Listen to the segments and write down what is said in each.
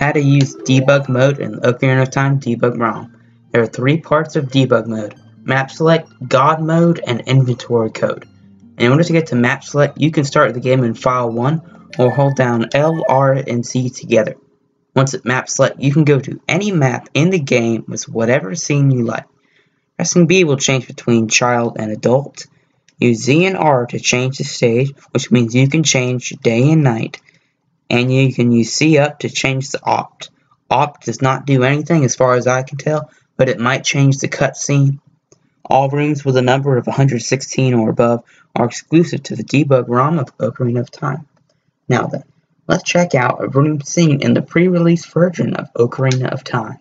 How to use debug mode in Ocarina of Time Debug ROM. There are three parts of debug mode: map select, God mode, and inventory code. In order to get to map select, you can start the game in file 1 or hold down L, R, and Z together. Once at map select, you can go to any map in the game with whatever scene you like. Pressing B will change between child and adult. Use Z and R to change the stage, which means you can change day and night. And you can use C up to change the opt. Opt does not do anything as far as I can tell, but it might change the cutscene. All rooms with a number of 116 or above are exclusive to the debug ROM of Ocarina of Time. Now then, let's check out a room scene in the pre-release version of Ocarina of Time.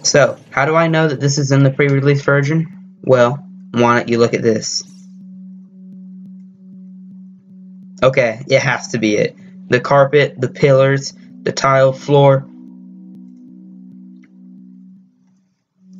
So, how do I know that this is in the pre-release version? Well, why don't you look at this? Okay, it has to be it. The carpet, the pillars, the tiled floor.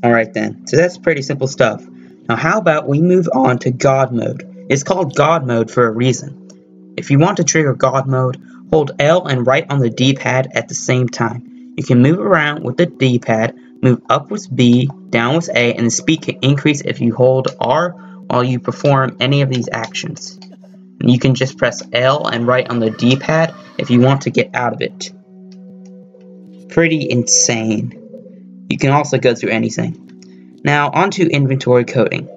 Alright then, so that's pretty simple stuff. Now how about we move on to God mode? It's called God mode for a reason. If you want to trigger God mode, hold L and right on the D-pad at the same time. You can move around with the D-pad, move up with B, down with A, and the speed can increase if you hold R while you perform any of these actions. And you can just press L and right on the D-pad if you want to get out of it. Pretty insane. You can also go through anything. Now onto inventory coding.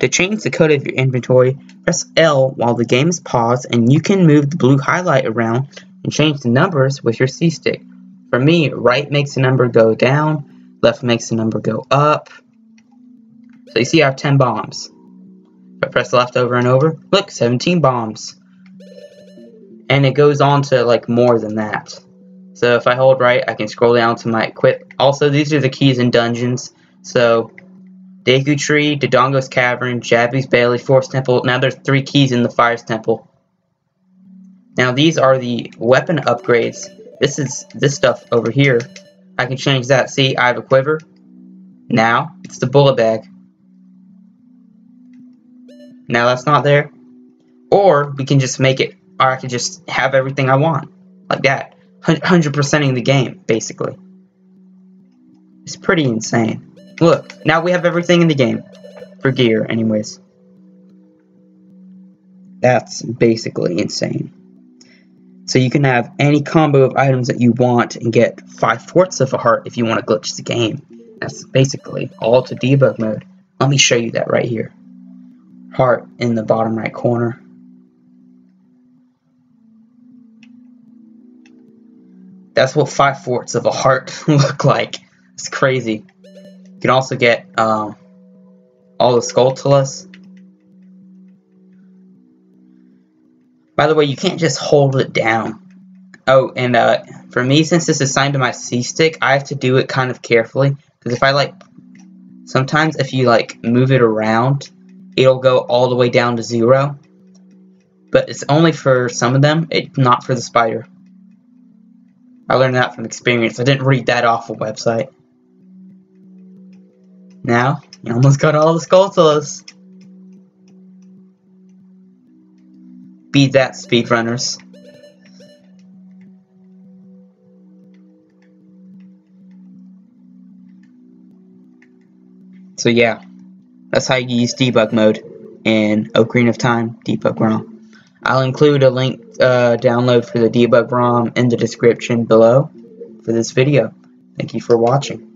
To change the code of your inventory, press L while the game is paused, and you can move the blue highlight around and change the numbers with your C-stick. For me, right makes the number go down, left makes the number go up. So you see I have 10 bombs. If I press left over and over, look, 17 bombs. And it goes on to like more than that. So if I hold right, I can scroll down to my equip. Also, these are the keys in dungeons. So Deku Tree, Dodongo's Cavern, Jabby's Bailey, Forest Temple. Now there's 3 keys in the Fire's Temple. Now these are the weapon upgrades. This is this stuff over here. I can change that. See, I have a quiver. Now it's the bullet bag. Now that's not there. Or we can just make it, or I can just have everything I want. Like that. 100%ing the game, basically. It's pretty insane. Look, now we have everything in the game. For gear, anyways. That's basically insane. So you can have any combo of items that you want and get 5/4 of a heart if you want to glitch the game. That's basically all to debug mode. Let me show you that right here. Heart in the bottom right corner. That's what 5/4 of a heart look like. It's crazy. You can also get all the Skulltulas. By the way, you can't just hold it down. Oh, and for me, since this is assigned to my C-stick, I have to do it kind of carefully. Because if I sometimes if you move it around, it'll go all the way down to 0. But it's only for some of them, it's not for the spider. I learned that from experience. I didn't read that off a website. Now, you almost got all the Skulltulas. Beat that, speedrunners. So yeah, that's how you use debug mode in Ocarina of Time Debug ROM. I'll include a link download for the debug ROM in the description below for this video. Thank you for watching.